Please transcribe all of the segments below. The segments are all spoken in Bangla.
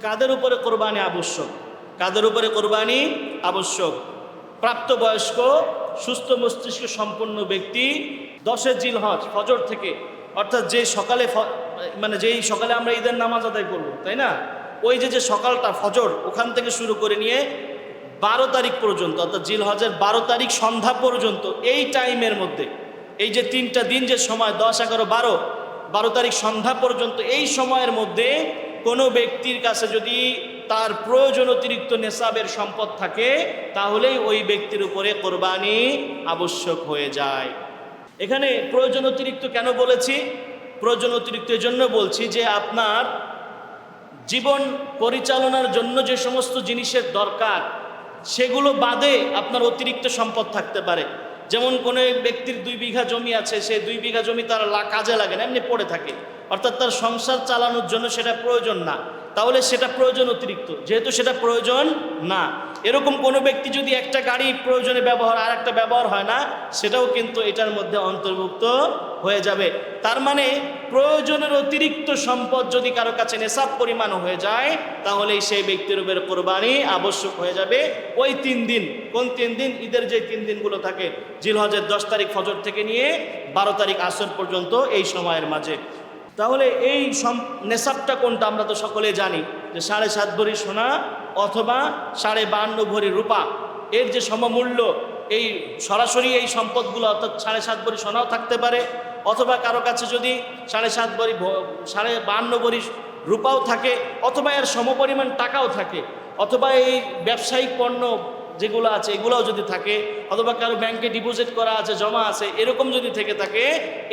কাদের উপরে কোরবানি আবশ্যক? কাদের উপরে কোরবানি আবশ্যক? প্রাপ্তবয়স্ক সুস্থ মস্তিষ্ক সম্পন্ন ব্যক্তি 10 জিলহজ ফজর থেকে, অর্থাৎ যে সকালে যেই সকালে আমরা ঈদের নামাজ আদায় করব, তাই না? ওই যে সকালটা ফজর, ওখান থেকে শুরু করে নিয়ে 12 তারিখ পর্যন্ত, অর্থাৎ জিলহজের 12 তারিখ সন্ধ্যা পর্যন্ত, এই টাইমের মধ্যে, এই যে 3টা দিন যে সময় 10, 11, 12 তারিখ সন্ধ্যা পর্যন্ত, এই সময়ের মধ্যে কোনো ব্যক্তির কাছে যদি তার প্রয়োজন অতিরিক্ত নেশাবের সম্পদ থাকে, তাহলেই ওই ব্যক্তির উপরে কোরবানি আবশ্যক হয়ে যায়। এখানে প্রয়োজন অতিরিক্ত কেন বলেছি? প্রয়োজন অতিরিক্ত এজন্য বলছি যে আপনার জীবন পরিচালনার জন্য যে সমস্ত জিনিসের দরকার, সেগুলো বাদে আপনার অতিরিক্ত সম্পদ থাকতে পারে। যেমন কোনো ব্যক্তির 2 বিঘা জমি আছে, সে 2 বিঘা জমি তার কাজে লাগে না, এমনি পড়ে থাকে, অর্থাৎ তার সংসার চালানোর জন্য সেটা প্রয়োজন না, তাহলে সেটা প্রয়োজন অতিরিক্ত, যেহেতু সেটা প্রয়োজন না। এরকম কোনো ব্যক্তি যদি একটা গাড়ি প্রয়োজনে ব্যবহার আর একটা ব্যবহার হয় না, সেটাও কিন্তু এটার মধ্যে অন্তর্ভুক্ত হয়ে যাবে। তার মানে প্রয়োজনের অতিরিক্ত সম্পদ যদি কারো কাছে নেশাব পরিমাণ হয়ে যায়, তাহলেই সেই ব্যক্তির উপর কোরবানি আবশ্যক হয়ে যাবে। ওই 3 দিন, কোন 3 দিন? ঈদের যে 3 দিনগুলো থাকে, জিলহজের 10 তারিখ ফজর থেকে নিয়ে 12 তারিখ আসর পর্যন্ত, এই সময়ের মাঝে। তাহলে এই নেশাবটা কোনটা? আমরা তো সকলে জানি যে 7.5 ভরি সোনা অথবা 52.5 ভরি রূপা, এর যে সমমূল্য, এই সরাসরি এই সম্পদগুলো, অর্থাৎ 7.5 ভরি সোনাও থাকতে পারে, অথবা কারো কাছে যদি 52.5 ভরি রূপাও থাকে, অথবা এর সমপরিমাণ টাকাও থাকে, অথবা এই ব্যবসায়িক পণ্য যেগুলো আছে এগুলোও যদি থাকে, অথবা কারো ব্যাংকে ডিপোজিট করা আছে, জমা আছে, এরকম যদি থেকে থাকে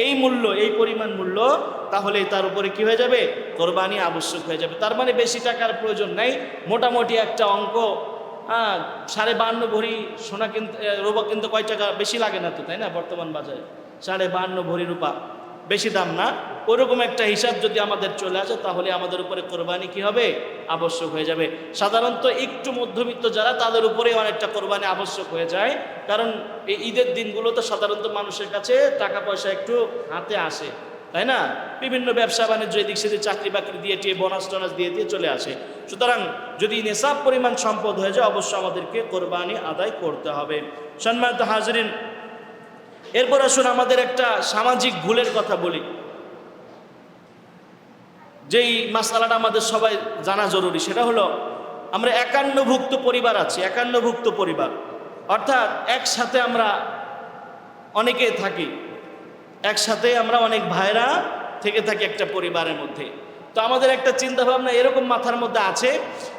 এই মূল্য, এই পরিমাণ মূল্য, তাহলে তার উপরে কি হয়ে যাবে? কোরবানি আবশ্যক হয়ে যাবে। তার মানে বেশি টাকার প্রয়োজন নাই, মোটামুটি একটা অঙ্ক। 52.5 ভরি সোনা কিনতে, রূপা কিনতে কয় টাকা? বেশি লাগে না তো, তাই না? বর্তমান বাজারে 52.5 ভরি রূপা বেশি দাম না। ওরকম একটা হিসাব যদি আমাদের চলে আসে, তাহলে আমাদের উপরে কোরবানি কি হবে? আবশ্যক হয়ে যাবে। সাধারণত একটু মধ্যবিত্ত যারা, তাদের উপরে অনেকটা কোরবানি আবশ্যক হয়ে যায়, কারণ এই ঈদের দিনগুলোতে সাধারণত মানুষের কাছে টাকা পয়সা একটু হাতে আসে, তাই না? বিভিন্ন ব্যবসা বাণিজ্য, এদিক সেদিক চাকরি বাকরি দিয়ে বোনাস টোনাস দিয়ে চলে আসে। সুতরাং যদি নেশাব পরিমাণ সম্পদ হয়ে যায়, অবশ্যই আমাদেরকে কোরবানি আদায় করতে হবে। সম্মানিত হাজরিন, এরপর আসুন আমাদের একটা সামাজিক ভুলের কথা বলি, যেই মাসআলাটা আমাদের সবাই জানা জরুরি। সেটা হলো, আমরা 51ভুক্ত পরিবার আছি, 51ভুক্ত পরিবার, অর্থাৎ একসাথে আমরা অনেকে থাকি, একসাথে আমরা অনেক ভাইরা থেকে থাকি একটা পরিবারের মধ্যে। তো আমাদের একটা চিন্তা ভাবনা এরকম মাথার মধ্যে আছে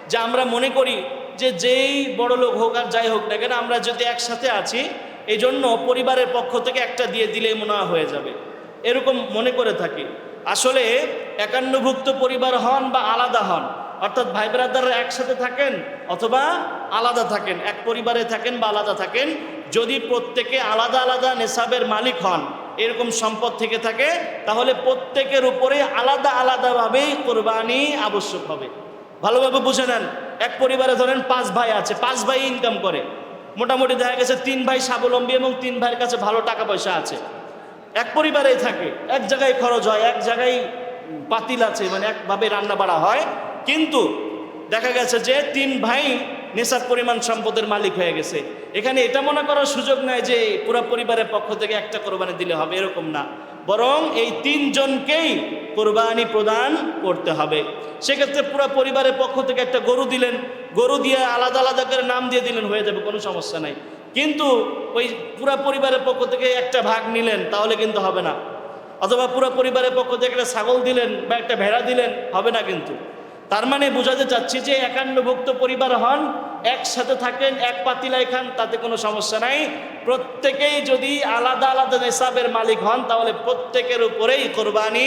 যে আমরা মনে করি যে যেই বড় লোক হোক আর যাই হোক না কেন, আমরা যদি একসাথে আছি, এই জন্য পরিবারের পক্ষ থেকে একটা দিয়ে দিলেই মনে হয়ে যাবে, এরকম মনে করে থাকি। আসলে 51ভুক্ত পরিবার হন বা আলাদা হন, অর্থাৎ ভাই ব্রাদাররা একসাথে থাকেন অথবা আলাদা থাকেন, এক পরিবারে থাকেন বা আলাদা থাকেন, যদি প্রত্যেকে আলাদা আলাদা নেশাবের মালিক হন, এরকম সম্পদ থেকে থাকে, তাহলে প্রত্যেকের উপরে আলাদা আলাদাভাবেই কোরবানি আবশ্যক হবে। ভালোভাবে বুঝে নেন, এক পরিবারে ধরেন 5 ভাই আছে, 5 ভাই ইনকাম করে, মোটামুটি দেখা গেছে 3 ভাই স্বাবলম্বী এবং 3 ভাইয়ের কাছে ভালো টাকা পয়সা আছে, এক পরিবারেই থাকে, এক জায়গায় খরচ হয়, এক জায়গায় পাতিল আছে, মানে একভাবে রান্না বাড়া হয়, কিন্তু দেখা গেছে যে 3 ভাই নেশাব পরিমাণ সম্পদের মালিক হয়ে গেছে। এখানে এটা মনে করার সুযোগ নাই যে পুরো পরিবারের পক্ষ থেকে একটা কোরবানি দিলে হবে, এরকম না, বরং এই 3 জনকেই কোরবানি প্রদান করতে হবে। সেক্ষেত্রে পুরো পরিবারের পক্ষ থেকে একটা গরু দিলেন, গরু দিয়ে আলাদা আলাদা করে নাম দিয়ে দিলেন, হয়ে যাবে, কোনো সমস্যা নাই। কিন্তু ওই পুরো পরিবারের পক্ষ থেকে একটা ভাগ নিলেন, তাহলে কিন্তু হবে না। অথবা পুরো পরিবারের পক্ষ থেকে একটা ছাগল দিলেন বা একটা ভেড়া দিলেন, হবে না কিন্তু। তার মানে বোঝাতে চাচ্ছি যে 51ভুক্ত পরিবার হন, একসাথে থাকেন, এক পাতিলায় খান, তাতে কোনো সমস্যা নাই। প্রত্যেকেই যদি আলাদা আলাদা নেশাবের মালিক হন, তাহলে প্রত্যেকের উপরেই কোরবানি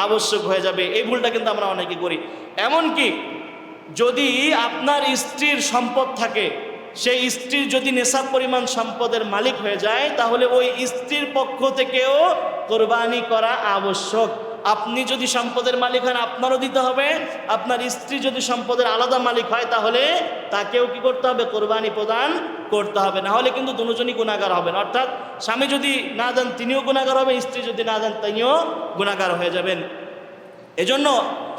আবশ্যক হয়ে যাবে। এই ভুলটা কিন্তু আমরা অনেকে করি। এমনকি যদি আপনার স্ত্রীর সম্পদ থাকে, সেই স্ত্রীর যদি নেশাব পরিমাণ সম্পদের মালিক হয়ে যায়, তাহলে ওই স্ত্রীর পক্ষ থেকেও কোরবানি করা আবশ্যক। আপনি যদি সম্পদের মালিক হন, আপনারও দিতে হবে। আপনার স্ত্রী যদি সম্পদের আলাদা মালিক হয়, তাহলে তাকেও কি করতে হবে? কোরবানি প্রদান করতে হবে। না হলে কিন্তু দুজনই গুনাহগার হবেন, অর্থাৎ স্বামী যদি না দেন তিনিও গুনাহগার হবেন, স্ত্রী যদি না দেন তিনিও গুনাহগার হয়ে যাবেন। এজন্য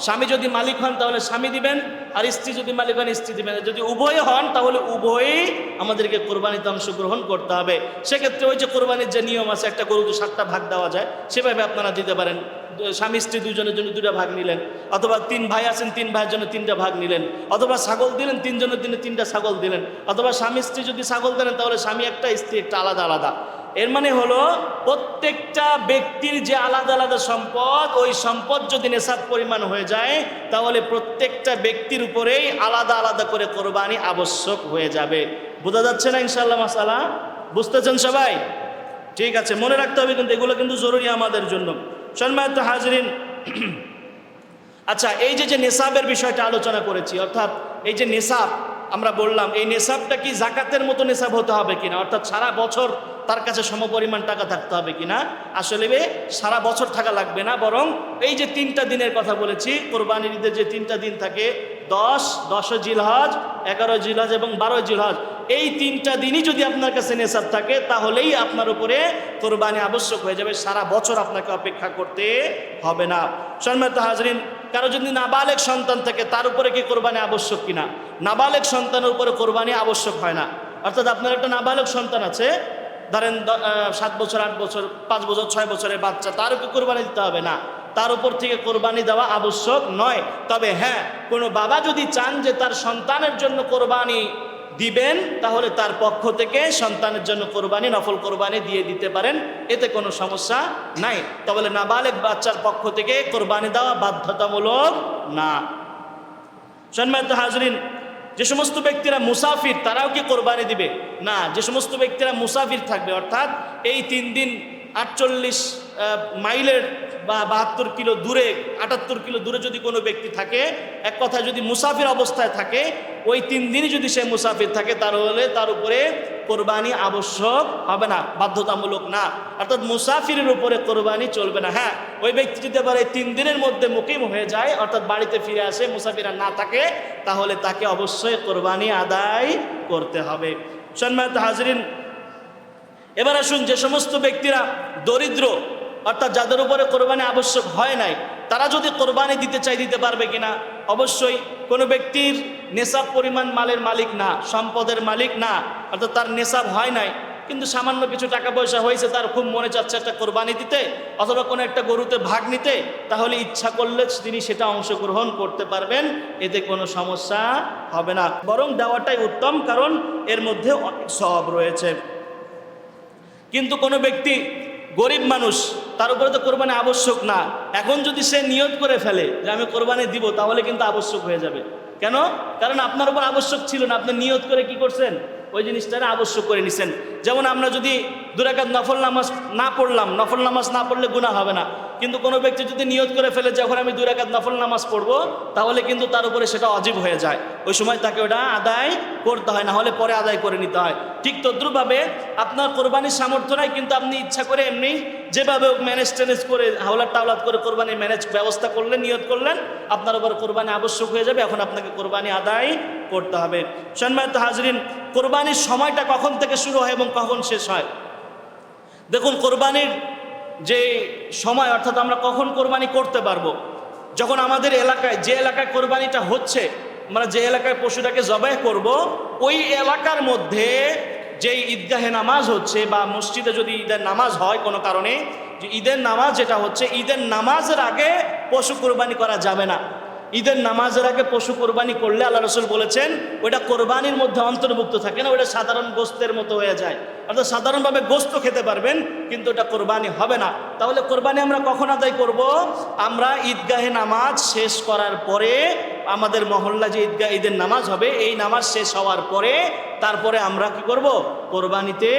স্বামী যদি মালিক হন, তাহলে স্বামী দিবেন, আর স্ত্রী যদি মালিক হন স্ত্রী দিবেন, যদি উভয় হন তাহলে উভয়ই আমাদেরকে কোরবানিতে অংশগ্রহণ করতে হবে। সেক্ষেত্রে ওই যে কোরবানির যে নিয়ম আছে, একটা গরুকে 7টা ভাগ দেওয়া যায়, সেভাবে আপনারা দিতে পারেন। স্বামী স্ত্রী দুজনের জন্য 2টা ভাগ নিলেন, অথবা 3 ভাই আছেন 3 ভাইয়ের জন্য 3টা ভাগ নিলেন, অথবা ছাগল দিলেন 3 জনের জন্য 3টা ছাগল দিলেন, অথবা স্বামী স্ত্রী যদি ছাগল দেন তাহলে স্বামী একটা স্ত্রী একটা আলাদা আলাদা। এর মানে হলো প্রত্যেকটা ব্যক্তির যে আলাদা আলাদা সম্পদ, ওই সম্পদ যদি নেশাব পরিমাণ হয়ে যায় তাহলে প্রত্যেকটা ব্যক্তির উপরেই আলাদা আলাদা করে কোরবানি আবশ্যক হয়ে যাবে। বোঝা যাচ্ছে না ইনশাআল্লাহ মাসালা? বুঝতেছেন সবাই? ঠিক আছে, মনে রাখতে হবে কিন্তু এগুলো কিন্তু জরুরি আমাদের জন্য। সম্মানিত হাজরিন, আচ্ছা এই যে নেশাবের বিষয়টা আলোচনা করেছি, অর্থাৎ এই যে নেশাব আমরা বললাম, এই নেশাবটা কি জাকাতের মতো নেশাব হতে হবে কিনা, অর্থাৎ সারা বছর তার কাছে সমপরিমাণ টাকা থাকতে হবে কিনা? আসলে সারা বছর থাকা লাগবে না, বরং এই যে 3টা দিনের কথা বলেছি, কোরবানির ঈদের যে 3টা দিন থাকে, 10 জিলহজ, 11 জিলহজ এবং 12 জিলহজ, এই 3টা দিনই যদি আপনার কাছে নেশাব থাকে তাহলেই আপনার উপরে কোরবানি আবশ্যক হয়ে যাবে, সারা বছর আপনাকে অপেক্ষা করতে হবে না। সম্মানিত হাজরিন, কারো যদি নাবালেগ সন্তান থাকে তার উপরে কি কোরবানি আবশ্যক কিনা? নাবালেগ সন্তানের উপরে কোরবানি আবশ্যক হয় না। অর্থাৎ আপনার একটা নাবালেগ সন্তান আছে, ধরেন 7 বছর 8 বছর 5 বছর 6 বছরের বাচ্চা, তার উপর কোরবানি দিতে হবে না, তার উপর থেকে কোরবানি দেওয়া আবশ্যক নয়। তবে হ্যাঁ, কোনো বাবা যদি চান যে তার সন্তানের জন্য কোরবানি দিবেন, তাহলে তার পক্ষ থেকে সন্তানের জন্য কোরবানি, নফল কোরবানি দিয়ে দিতে পারেন, এতে কোনো সমস্যা নাই। তবে নাবালেগ বাচ্চার পক্ষ থেকে কোরবানি দেওয়া বাধ্যতামূলক না। সম্মানিত হাজরিন, যে সমস্ত ব্যক্তিরা মুসাফির তারাও কি কোরবানি দিবে? না। যে সমস্ত ব্যক্তিরা মুসাফির থাকবে, অর্থাৎ এই 3 দিন 48 মাইলের বা 72 কিলো দূরে, 78 কিলো দূরে যদি কোনো ব্যক্তি থাকে, এক কথা যদি মুসাফির অবস্থায় থাকে, ওই 3 দিনই যদি সে মুসাফির থাকে তাহলে তার উপরে কোরবানি আবশ্যক হবে না, বাধ্যতামূলক না। অর্থাৎ মুসাফিরের উপরে কোরবানি চলবে না। হ্যাঁ, ওই ব্যক্তি যদি আবার এই 3 দিনের মধ্যে মুকিম হয়ে যায়, অর্থাৎ বাড়িতে ফিরে আসে, মুসাফির না থাকে, তাহলে তাকে অবশ্যই কোরবানি আদায় করতে হবে। সম্মানিত হাজরিন, এবার আসুন, যে সমস্ত ব্যক্তিরা দরিদ্র, অর্থাৎ যাদের উপরে কোরবানি আবশ্যক হয় নাই, তারা যদি কোরবানি দিতে চায় দিতে পারবে কিনা? অবশ্যই। কোনো ব্যক্তির নেশাব পরিমাণ মালের মালিক না, সম্পদের মালিক না, অর্থাৎ তার নেশাব হয় নাই, কিন্তু সামান্য কিছু টাকা পয়সা হয়েছে, তার খুব মনে চাচ্ছে একটা কোরবানি দিতে অথবা কোনো একটা গরুতে ভাগ নিতে, তাহলে ইচ্ছা করলে তিনি সেটা অংশগ্রহণ করতে পারবেন, এতে কোনো সমস্যা হবে না, বরং দেওয়াটাই উত্তম, কারণ এর মধ্যে অনেক সওয়াব রয়েছে। কিন্তু কোনো ব্যক্তি গরিব মানুষ, তার উপরে তো কোরবানি আবশ্যক না, এখন যদি সে নিয়ত করে ফেলে যে আমি কোরবানি দিব, তাহলে কিন্তু আবশ্যক হয়ে যাবে। কেন? কারণ আপনার উপর আবশ্যক ছিল না, আপনি নিয়ত করে কি করছেন? ওই জিনিসটা আবশ্যক করে নিছেন। যেমন আমরা যদি 2 রাকাত নফল নামাজ না পড়লাম, নফল নামাজ না পড়লে গুনাহ হবে না, কিন্তু কোনো ব্যক্তি যদি নিয়ত করে ফেলে যে এখন আমি 2 রাকাত নফল নামাজ পড়বো, তাহলে কিন্তু তার উপরে সেটা ওয়াজিব হয়ে যায়, ওই সময় তাকে ওটা আদায় করতে হয়, না হলে পরে আদায় করে নিতে হয়। ঠিক তদ্রুপভাবে আপনার কোরবানির সামর্থ্য নাই, কিন্তু আপনি ইচ্ছা করে এমনি যেভাবে ম্যানেজ টেনেজ করে হাওলাত টাওলাত করে কোরবানি ম্যানেজ ব্যবস্থা করলেন, নিয়ত করলেন, আপনার উপর কোরবানি আবশ্যক হয়ে যাবে, এখন আপনাকে কোরবানি আদায় করতে হবে। সম্মানিত হাজরিন, কোরবানির সময়টা কখন থেকে শুরু হয় এবং কখন শেষ হয়? দেখুন, কোরবানির যে সময়, অর্থাৎ আমরা কখন কোরবানি করতে পারবো, যখন আমাদের এলাকায়, যে এলাকায় কোরবানিটা হচ্ছে, আমরা যে এলাকায় পশুটাকে জবাই করব, ওই এলাকার মধ্যে যেই ঈদগাহে নামাজ হচ্ছে বা মসজিদে যদি ঈদের নামাজ হয় কোনো কারণে, যে ঈদের নামাজ যেটা হচ্ছে, ঈদের নামাজের আগে পশু কোরবানি করা যাবে না। ঈদের নামাজের আগে পশু কোরবানি করলে আল্লাহ রসুল বলেছেন ওইটা কোরবানির মধ্যে অন্তর্ভুক্ত থাকে না, ওইটা সাধারণ গোস্তের মতো হয়ে যায়, অর্থাৎ সাধারণভাবে গোস্ত খেতে পারবেন কিন্তু ওটা কোরবানি হবে না। তাহলে কোরবানি আমরা কখন আদায় করব? আমরা ঈদগাহে নামাজ শেষ করার পরে, আমাদের মহল্লা যে ঈদের নামাজ হবে, এই নামাজ শেষ হওয়ার পরে তারপরে আমরা কি করব? কোরবানিতে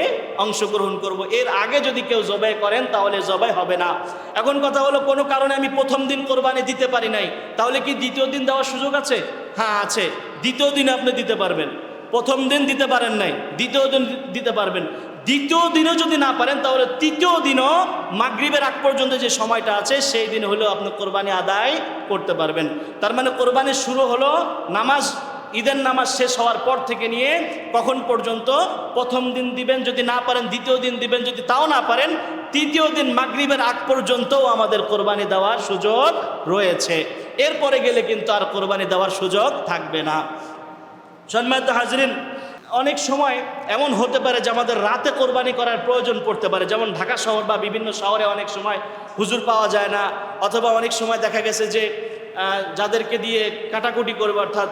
অংশগ্রহণ করব। এর আগে যদি কেউ জবাই করেন তাহলে জবাই হবে না। এখন কথা হলো, কোনো কারণে আমি প্রথম দিন কোরবানি দিতে পারি নাই, তাহলে কি দ্বিতীয় দিন দেওয়ার সুযোগ আছে? হ্যাঁ আছে, দ্বিতীয় দিন আপনি দিতে পারবেন। প্রথম দিন দিতে পারেন নাই, দ্বিতীয় দিন দিতে পারবেন। দ্বিতীয় দিনও যদি না পারেন তাহলে তৃতীয় দিনও মাগরিবের আগ পর্যন্ত যে সময়টা আছে সেই দিন হলেও আপনি কোরবানি আদায় করতে পারবেন। তার মানে কোরবানি শুরু হলো নামাজ, ঈদের নামাজ শেষ হওয়ার পর থেকে নিয়ে কখন পর্যন্ত? প্রথম দিন দিবেন, যদি না পারেন দ্বিতীয় দিন দিবেন, যদি তাও না পারেন তৃতীয় দিন মাগরিবের আগ পর্যন্তও আমাদের কোরবানি দেওয়ার সুযোগ রয়েছে। এরপরে গেলে কিন্তু আর কোরবানি দেওয়ার সুযোগ থাকবে না। সম্মানিত হাজরিন, অনেক সময় এমন হতে পারে যে আমাদের রাতে কোরবানি করার প্রয়োজন পড়তে পারে, যেমন ঢাকা শহর বা বিভিন্ন শহরে অনেক সময় হুজুর পাওয়া যায় না, অথবা অনেক সময় দেখা গেছে যে যাদেরকে দিয়ে কাটাকুটি করবে, অর্থাৎ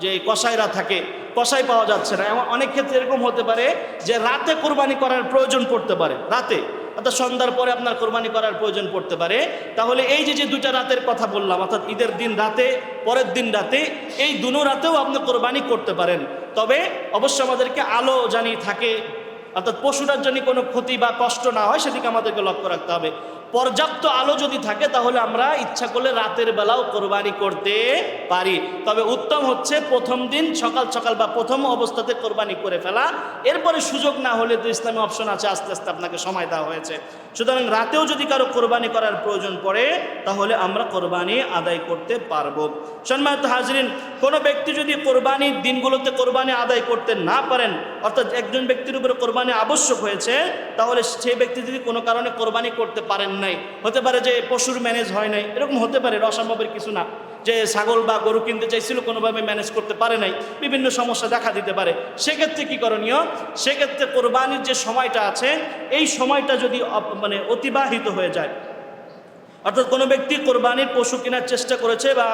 যে কসাইরা থাকে, কসাই পাওয়া যাচ্ছে না। অনেক ক্ষেত্রে এরকম হতে পারে যে রাতে কোরবানি করার প্রয়োজন পড়তে পারে, রাতে অর্থাৎ সন্ধ্যার পরে আপনার কোরবানি করার প্রয়োজন পড়তে পারে। তাহলে এই যে দুইটা রাতের কথা বললাম, অর্থাৎ ঈদের দিন রাতে, পরের দিন রাতে, এই দুনো রাতেও আপনি কোরবানি করতে পারেন। তবে অবশ্যই আমাদেরকে আলো জানি থাকে, অর্থাৎ পশুটার জন্য কোনো ক্ষতি বা কষ্ট না হয় সেদিকে আমাদেরকে লক্ষ্য রাখতে হবে। পর্যাপ্ত আলো যদি থাকে তাহলে আমরা ইচ্ছা করলে রাতের বেলাও কোরবানি করতে পারি। তবে উত্তম হচ্ছে প্রথম দিন সকাল সকাল বা প্রথম অবস্থাতে কোরবানি করে ফেলা। এরপরে সুযোগ না হলে তো ইসলামী অপশন আছে, আস্তে আস্তে আপনাকে সময় দেওয়া হয়েছে। সুতরাং রাতেও যদি কারো কোরবানি করার প্রয়োজন পড়ে তাহলে আমরা কোরবানি আদায় করতে পারবো। সম্মানিত হাজরিন, কোনো ব্যক্তি যদি কোরবানির দিনগুলোতে কোরবানি আদায় করতে না পারেন, অর্থাৎ একজন ব্যক্তির উপরে কোরবানি আবশ্যক হয়েছে, তাহলে সেই ব্যক্তি যদি কোনো কারণে কোরবানি করতে পারেন নাই, হতে পারে যে পশুর ম্যানেজ হয় নাই, এরকম হতে পারে, অসম্ভবের কিছু না, যে ছাগল বা গরু কিনতে চাইছিল কোনোভাবে ম্যানেজ করতে পারে নাই, বিভিন্ন সমস্যা দেখা দিতে পারে। সেক্ষেত্রে কি করণীয়? সেক্ষেত্রে কোরবানির যে সময়টা আছে এই সময়টা যদি অতিবাহিত হয়ে যায়, অর্থাৎ কোনো ব্যক্তি কোরবানির পশু কেনার চেষ্টা করেছে বা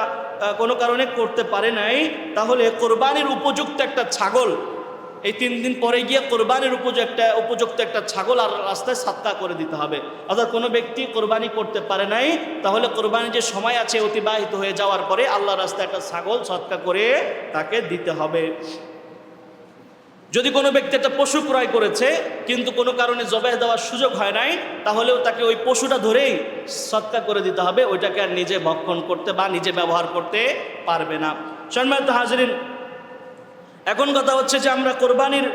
কোনো কারণে করতে পারে নাই, তাহলে কোরবানির উপযুক্ত একটা ছাগল এই 3 দিন পরে গিয়ে কোরবানির উপযুক্ত একটা ছাগল আর রাস্তায় সাদকা করে দিতে হবে। অর্থাৎ কোনো ব্যক্তি কোরবানি করতে পারে নাই, তাহলে কোরবানির যে সময় আছে অতিবাহিত হয়ে যাওয়ার পরে আল্লাহর রাস্তায় একটা ছাগল সাদকা করে তাকে দিতে হবে। যদি কোনো ব্যক্তি একটা পশু ক্রয় করেছে কিন্তু কোনো কারণে জবাই দেওয়ার সুযোগ হয় নাই, তাহলেও তাকে ওই পশুটা ধরেই সৎকা করে দিতে হবে, ওইটাকে আর নিজে ভক্ষণ করতে বা নিজে ব্যবহার করতে পারবে না। সম্মানিত হাজরিন, এখন কথা হচ্ছে যে আমরা কোরবানির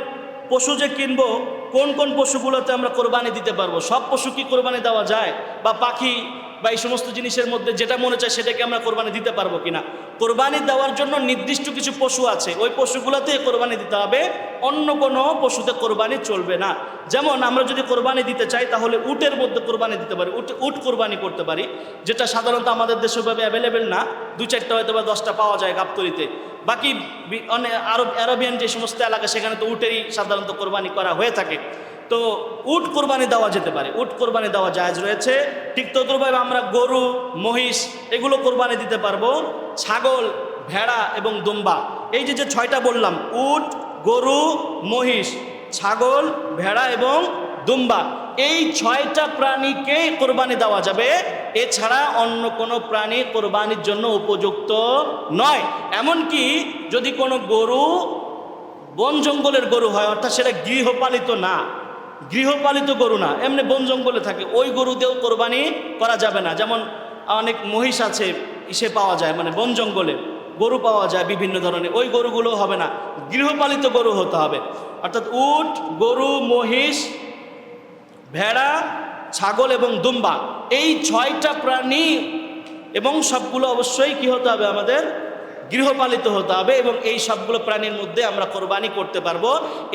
পশু যে কিনবো, কোন কোন পশুগুলোতে আমরা কোরবানি দিতে পারবো? সব পশু কি কোরবানি দেওয়া যায়? বা পাখি বা এই সমস্ত জিনিসের মধ্যে যেটা মনে চায় সেটাকে আমরা কোরবানি দিতে পারবো কিনা? কোরবানি দেওয়ার জন্য নির্দিষ্ট কিছু পশু আছে, ওই পশুগুলোতে কোরবানি দিতে হবে, অন্য কোনো পশুতে কোরবানি চলবে না। যেমন আমরা যদি কোরবানি দিতে চাই তাহলে উটের মধ্যে কোরবানি দিতে পারি, উট কোরবানি করতে পারি, যেটা সাধারণত আমাদের দেশে ভাবে অ্যাভেলেবেল না, 2-4টা হয়তো বা 10টা পাওয়া যায় গাবতলিতে। বাকি আরবিয়ান যে সমস্ত এলাকা সেখানে তো উটেরই সাধারণত কোরবানি করা হয়ে থাকে। তো উট কোরবানি দেওয়া যেতে পারে, উট কোরবানি দেওয়া জায়েজ রয়েছে। ঠিক তদ্রুপভাবে আমরা গরু, মহিষ এগুলো কোরবানি দিতে পারবো, ছাগল, ভেড়া এবং দুম্বা, এই যে 6টা বললাম, উট, গরু, মহিষ, ছাগল, ভেড়া এবং দুম্বা, এই 6টা প্রাণীকেই কোরবানি দেওয়া যাবে। এছাড়া অন্য কোনো প্রাণী কোরবানির জন্য উপযুক্ত নয়। এমনকি যদি কোনো গরু বন জঙ্গলের গরু হয়, অর্থাৎ সেটা গৃহপালিত না, গৃহপালিত গরু না, এমনি বন জঙ্গলে থাকে, ওই গরু দিয়েও কোরবানি করা যাবে না। যেমন অনেক মহিষ আছে, ইসে পাওয়া যায়, বন জঙ্গলে গরু পাওয়া যায় বিভিন্ন ধরনের, ওই গরুগুলো হবে না, গৃহপালিত গরু হতে হবে। অর্থাৎ উট, গরু, মহিষ, ভেড়া, ছাগল এবং দুম্বা, এই 6টা প্রাণী এবং সবগুলো অবশ্যই কি হতে হবে? আমাদের গৃহপালিত হতে হবে, এবং এই সবগুলো প্রাণীর মধ্যে আমরা কোরবানি করতে পারবো।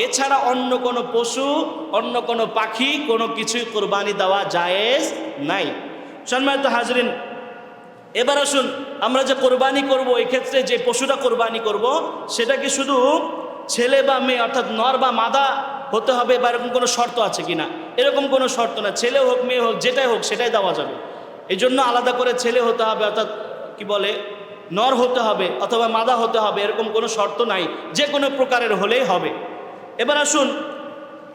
এছাড়া অন্য কোনো পশু, অন্য কোনো পাখি, কোনো কিছুই কোরবানি দেওয়া জায়েজ নাই। সম্মানিত হাজরিন, এবার আসুন আমরা যে কোরবানি করব, এই ক্ষেত্রে যে পশুটা কোরবানি করব সেটা কি শুধু ছেলে বা মেয়ে, অর্থাৎ নর বা মাদা হতে হবে বা এরকম কোনো শর্ত আছে কিনা? এরকম কোনো শর্ত না, ছেলে হোক মেয়ে হোক যেটাই হোক সেটাই দেওয়া যাবে। এই জন্য আলাদা করে ছেলে হতে হবে, অর্থাৎ কি বলে নর হতে হবে অথবা মাদা হতে হবে, এরকম কোনো শর্ত নাই, যে কোনো প্রকারের হলেই হবে। এবার আসুন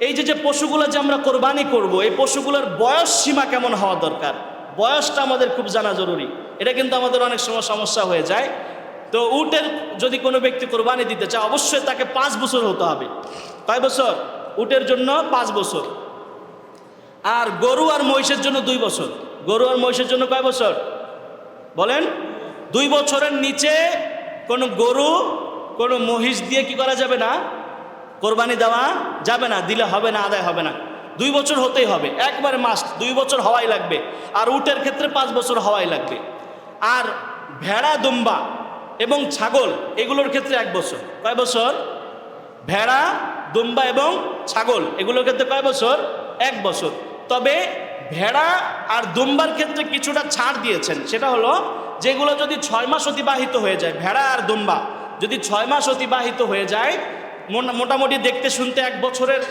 এই যে পশুগুলো যে আমরা কোরবানি করব, এই পশুগুলোর বয়স সীমা কেমন হওয়া দরকার, বয়সটা আমাদের খুব জানা জরুরি। এটা কিন্তু আমাদের অনেক সময় সমস্যা হয়ে যায়। তো উটের যদি কোনো ব্যক্তি কোরবানি দিতে চায় অবশ্যই তাকে 5 বছর হতে হবে। কয় বছর? উটের জন্য 5 বছর। আর গরু আর মহিষের জন্য 2 বছর। গরু আর মহিষের জন্য কয় বছর বলেন? 2 বছরের নিচে কোনো গরু, কোনো মহিষ দিয়ে কি করা যাবে না, কোরবানি দেওয়া যাবে না, দিলে হবে না, আদায় হবে না। 2 বছর হতেই হবে, একবারে মাস্ট 2 বছর হওয়াই লাগবে। আর উটের ক্ষেত্রে 5 বছর হওয়াই লাগবে। আর ভেড়া, দুম্বা এবং ছাগল এগুলোর ক্ষেত্রে 1 বছর। কয় বছর? ভেড়া, দুম্বা এবং ছাগল এগুলোর ক্ষেত্রে কয় বছর? 1 বছর। তবে ভেড়া আর দুম্বার ক্ষেত্রে কিছুটা ছাড় দিয়েছেন, সেটা হলো যেগুলো যদি 6 মাস অতিবাহিত হয়ে যায়, ভেড়া আর দুম্বা যদি 6 মাস অতিবাহিত হয়ে যায়, মোটামুটি দেখতে শুনতে 1 বছরের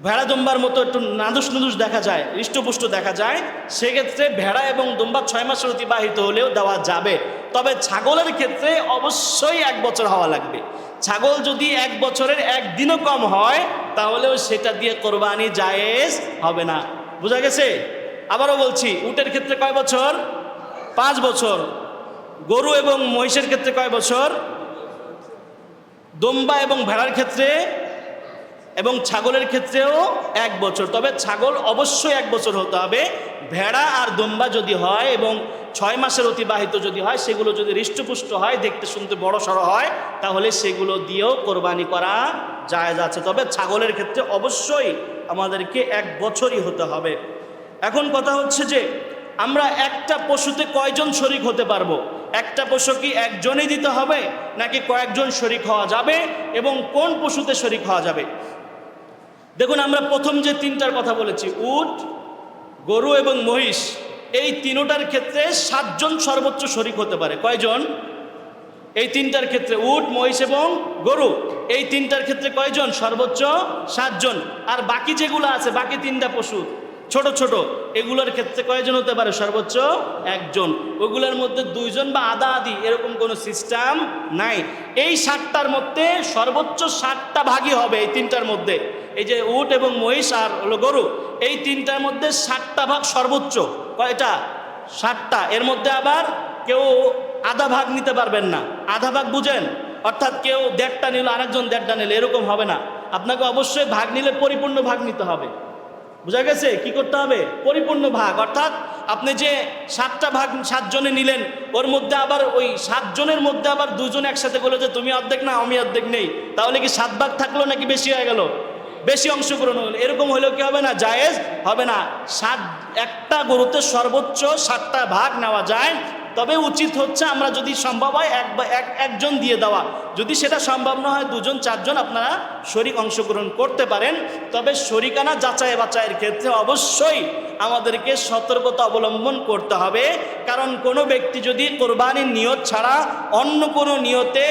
ভেড়া দুম্বার মতো একটু নাদুস নুদুস দেখা যায়, হৃষ্টপুষ্ট দেখা যায়, সেক্ষেত্রে ভেড়া এবং দুম্বা 6 মাসের অতিবাহিত হলেও দেওয়া যাবে। তবে ছাগলের ক্ষেত্রে অবশ্যই 1 বছর হওয়া লাগবে। ছাগল যদি 1 বছরের 1 দিনও কম হয় তাহলেও সেটা দিয়ে কোরবানি জায়েজ হবে না। বোঝা গেছে? আবারও বলছি, উটের ক্ষেত্রে কয় বছর? 5 বছর। গরু এবং মহিষের ক্ষেত্রে কয় বছর? দুম্বা এবং ভেড়ার ক্ষেত্রে এবং ছাগলের ক্ষেত্রেও 1 বছর। তবে ছাগল অবশ্যই 1 বছর হতে হবে। ভেড়া আর দুম্বা যদি হয় এবং 6 মাসের অতিবাহিত যদি হয়, সেগুলো যদি হৃষ্টপুষ্ট হয়, দেখতে শুনতে বড় সড়ো হয়, তাহলে সেগুলো দিয়েও কোরবানি করা জায়েজ আছে। তবে ছাগলের ক্ষেত্রে অবশ্যই আমাদেরকে 1 বছরই হতে হবে। এখন কথা হচ্ছে যে আমরা একটা পশুতে কয়জন শরিক হতে পারবো? একটা পশু কি একজনই দিতে হবে নাকি কয়েকজন শরিক হওয়া যাবে, এবং কোন পশুতে শরিক হওয়া যাবে? দেখুন, আমরা প্রথম যে 3টার কথা বলেছি, উট, গরু এবং মহিষ, এই 3টার ক্ষেত্রে 7 জন সর্বোচ্চ শরিক হতে পারে। কয়জন? এই 3টার ক্ষেত্রে উট, মহিষ এবং গরু, এই 3টার ক্ষেত্রে কয়জন? সর্বোচ্চ 7 জন। আর বাকি যেগুলো আছে, বাকি 3টা পশু ছোট ছোট, এগুলোর ক্ষেত্রে কয়জন হতে পারে? সর্বোচ্চ 1 জন। ওইগুলোর মধ্যে 2 জন বা আধা আধি এরকম কোনো সিস্টেম নাই। এই 7টার মধ্যে সর্বোচ্চ 7টা ভাগই হবে। এই 3টার মধ্যে, এই যে উট এবং মহিষ আর হলো গরু, এই 3টার মধ্যে 7টা ভাগ সর্বোচ্চ। কয়টা? 7টা। এর মধ্যে আবার কেউ আধা ভাগ নিতে পারবেন না। আধা ভাগ বুঝেন? অর্থাৎ কেউ 1.5টা নিল, আরেকজন 1.5টা নিল, এরকম হবে না। আপনাকে অবশ্যই ভাগ নিলে পরিপূর্ণ ভাগ নিতে হবে। বুঝা গেছে? কি করতে হবে? পরিপূর্ণ ভাগ। অর্থাৎ আপনি যে 7টা ভাগ 7 জনে নিলেন, ওর মধ্যে আবার ওই 7 জনের মধ্যে আবার 2 জন একসাথে বলে যে তুমি অর্ধেক না আমি অর্ধেক নেই, তাহলে কি 7 ভাগ থাকলো নাকি বেশি হয়ে গেল? বেশি অংশগ্রহণ হলো। এরকম হলেও কি হবে না? জায়েজ হবে না। একটা গরুতে সর্বোচ্চ 7টা ভাগ নেওয়া যায়। তবে উচিত হচ্ছে আমরা যদি সম্ভব হয় একজন দিয়ে দেওয়া। যদি সেটা সম্ভব না হয় 2 জন 4 জন আপনারা শরিক অংশগ্রহণ করতে পারেন। তবে শরিকানা যাচাই বাছাইয়ের ক্ষেত্রে অবশ্যই আমাদেরকে সতর্কতা অবলম্বন করতে হবে। কারণ কোনো ব্যক্তি যদি কোরবানির নিয়ত ছাড়া অন্য কোনো নিয়তে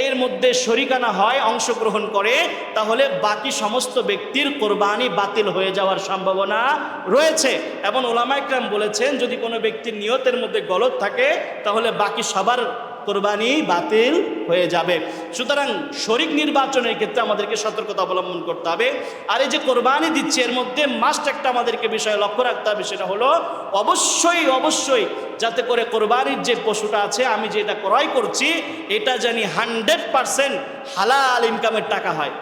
এর মধ্যে শরিকানা হয়, অংশগ্রহণ করে, তাহলে বাকি সমস্ত ব্যক্তির কোরবানি বাতিল হয়ে যাওয়ার সম্ভাবনা রয়েছে। এবং উলামায়ে কেরাম বলেছেন, যদি কোনো ব্যক্তির নিয়তের মধ্যে গলদ থাকে তাহলে বাকি সবার কোরবানি বাতিল হয়ে যাবে। সুতরাং শরিক নির্বাচনের ক্ষেত্রে আমাদেরকে সতর্কতা অবলম্বন করতে হবে। আর এই যে কোরবানি দিচ্ছে, এর মধ্যে মাস্ট একটা আমাদেরকে বিষয় লক্ষ্য রাখতে হবে, সেটা হলো অবশ্যই অবশ্যই যাতে করে কোরবানির যে পশুটা আছে, আমি যেটা ক্রয় করছি, এটা জানি 100% হালাল ইনকামের টাকা হয়।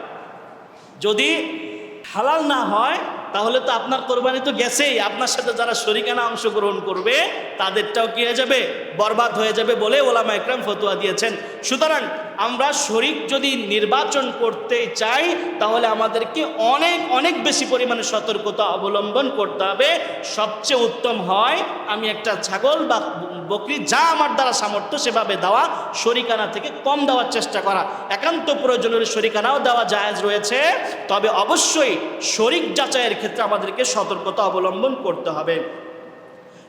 যদি হালাল না হয় তাহলে তো আপনার কোরবানি তো গেছেই, আপনার সাথে যারা শরিকানা অংশগ্রহণ করবে তাদেরটাও কি হয়ে যাবে? বরবাদ হয়ে যাবে বলে ওলামায়ে কেরাম ফতোয়া দিয়েছেন। সুতরাং আমরা শরিক যদি নির্বাচন করতে চাই তাহলে আমাদেরকে অনেক অনেক বেশি পরিমাণে সতর্কতা অবলম্বন করতে হবে। সবচেয়ে উত্তম হয় আমি একটা ছাগল বা বকরি, যা আমার দ্বারা সামর্থ্য সেভাবে দেওয়া, শরিকানা থেকে কম দেওয়ার চেষ্টা করা। একান্ত প্রয়োজনের শরিকানাও দেওয়া জায়েজ রয়েছে, তবে অবশ্যই শরিক যাচাইয়ের ক্ষেত্রে আমাদেরকে সতর্কতা অবলম্বন করতে হবে।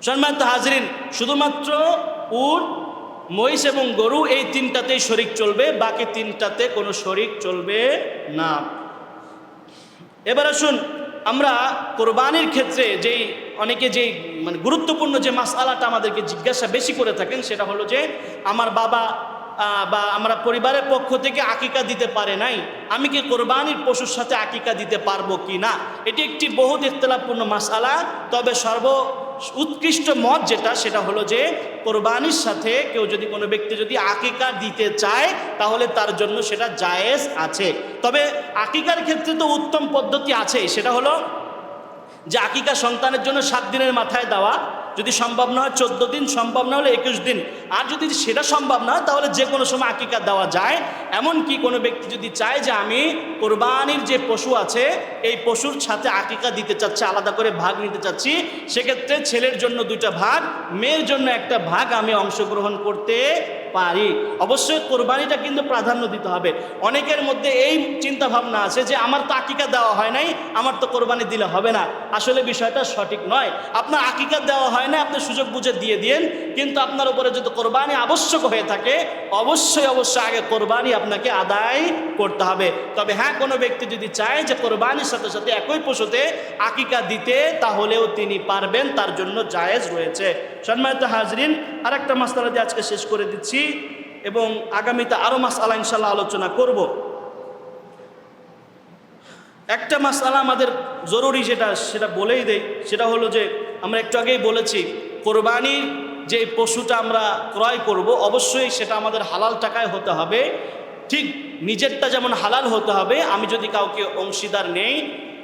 সম্মানিত হাজরিন, শুধুমাত্র উট, মহিষ এবং গরু এই 3টাতেই শরিক চলবে, বাকি 3টাতে কোনো শরিক চলবে না। এবার আসুন, আমরা কোরবানির ক্ষেত্রে যেই অনেকে যেই গুরুত্বপূর্ণ যে মাসআলাটা আমাদেরকে জিজ্ঞাসা বেশি করে থাকেন, সেটা হলো যে আমার বাবা বা আমরা পরিবারের পক্ষ থেকে আকিকা দিতে পারে নাই, আমি কি কোরবানির পশুর সাথে আকিকা দিতে পারবো কি না? এটি একটি বহুত ইখতিলাফপূর্ণ মাসআলা। তবে উৎকৃষ্ট মত যেটা, সেটা হলো যে কোরবানির সাথে কেউ যদি, কোনো ব্যক্তি যদি আকিকা দিতে চায় তাহলে তার জন্য সেটা জায়েজ আছে। তবে আকিকার ক্ষেত্রে তো উত্তম পদ্ধতি আছে, সেটা হলো যে আকিকা সন্তানের জন্য 7 দিনের মাথায় দেওয়া, যদি সম্ভব না হয় 14 দিন, সম্ভব না হলে 21 দিন, আর যদি সেটা সম্ভব না হয় তাহলে যে কোনো সময় আকিকা দেওয়া যায়। এমনকি কোনো ব্যক্তি যদি চায় যে আমি কোরবানির যে পশু আছে এই পশুর সাথে আকিকা দিতে চাচ্ছি, আলাদা করে ভাগ নিতে চাচ্ছি, সেক্ষেত্রে ছেলের জন্য 2টা ভাগ, মেয়ের জন্য 1টা ভাগ আমি অংশগ্রহণ করতে পারি। অবশ্যই কোরবানিটা কিন্তু প্রাধান্য দিতে হবে। অনেকের মধ্যে এই চিন্তা ভাবনা আছে যে আমার তো আকিকা দেওয়া হয় নাই, আমার তো কোরবানি দিলে হবে না। আসলে বিষয়টা সঠিক নয়। আপনার আকিকা দেওয়া হয় না, আপনি সুযোগ বুঝে দিয়ে দিন, কিন্তু আপনার উপরে যদি কোরবানি আবশ্যক হয়ে থাকে অবশ্যই আগে কোরবানি আপনাকে আদায় করতে হবে। তবে হ্যাঁ, কোনো ব্যক্তি যদি চায় যে কোরবানির সাথে সাথে একই পশুতে আকিকা দিতে, তাহলেও তিনি পারবেন, তার জন্য জায়েজ রয়েছে। সম্মানিত হাজরিন, আর একটা মাসআলা দিয়ে আজকে শেষ করে দিচ্ছি এবং আগামীতে আরও মাসআলা ইনশাআল্লাহ আলোচনা করব। একটা মাসআলা আমাদের জরুরি, সেটা বলেই দেই। সেটা হলো যে আমরা একটু আগেই বলেছি, কোরবানির যে পশুটা আমরা ক্রয় করব অবশ্যই সেটা আমাদের হালাল টাকায় হতে হবে। ঠিক নিজেরটা যেমন হালাল হতে হবে, আমি যদি কাউকে অংশীদার নেই,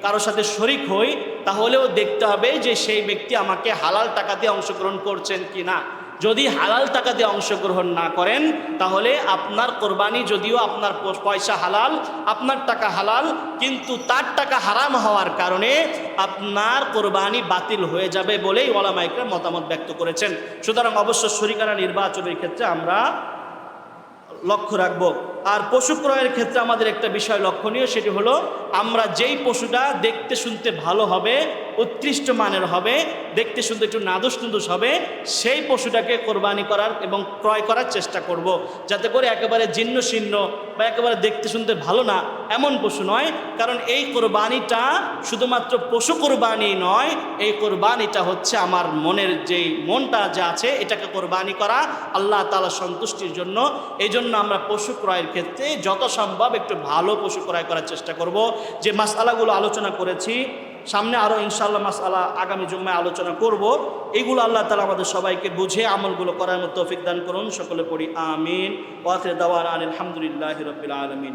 কারোর সাথে শরিক হই, তাহলেও দেখতে হবে যে সেই ব্যক্তি আমাকে হালাল টাকা দিয়ে অংশগ্রহণ করছেন কি না। যদি হালাল টাকা দিয়ে অংশগ্রহণ না করেন, তাহলে আপনার কোরবানি যদিও আপনার পয়সা হালাল, আপনার টাকা হালাল, কিন্তু তার টাকা হারাম হওয়ার কারণে আপনার কোরবানি বাতিল হয়ে যাবে বলেই ওলামায়ে কেরাম মতামত ব্যক্ত করেছেন। সুতরাং অবশ্য শরিকানা নির্বাচনের ক্ষেত্রে আমরা লক্ষ্য রাখবো। আর পশু ক্রয়ের ক্ষেত্রে আমাদের একটা বিষয় লক্ষণীয়, সেটি হলো আমরা যেই পশুটা দেখতে শুনতে ভালো হবে, উৎকৃষ্ট মানের হবে, দেখতে শুনতে একটু নাদুস নুদুস হবে, সেই পশুটাকে কোরবানি করার এবং ক্রয় করার চেষ্টা করব। যাতে করে একেবারে জীর্ণ শীর্ণ বা একেবারে দেখতে শুনতে ভালো না এমন পশু নয়। কারণ এই কোরবানিটা শুধুমাত্র পশু কোরবানি নয়, এই কোরবানিটা হচ্ছে আমার মনের যেই মনটা যা আছে এটাকে কোরবানি করা আল্লাহ তাআলা সন্তুষ্টির জন্য। এই জন্য আমরা পশু ক্রয়ের ক্ষেত্রে যত সম্ভব একটু ভালো পশু ক্রয় করার চেষ্টা করব। যে মাসআলাগুলো আলোচনা করেছি, সামনে আরও ইনশাআল্লাহ মাসআলা আগামী জুম্মায় আলোচনা করব। এইগুলো আল্লাহ তাআলা আমাদের সবাইকে বুঝে আমলগুলো করার মতো তৌফিক দান করুন। সকলে পড়ি আমিন। ওয়া আখিরু দাওয়ানা আলহামদুলিল্লাহি রাব্বিল আলামিন।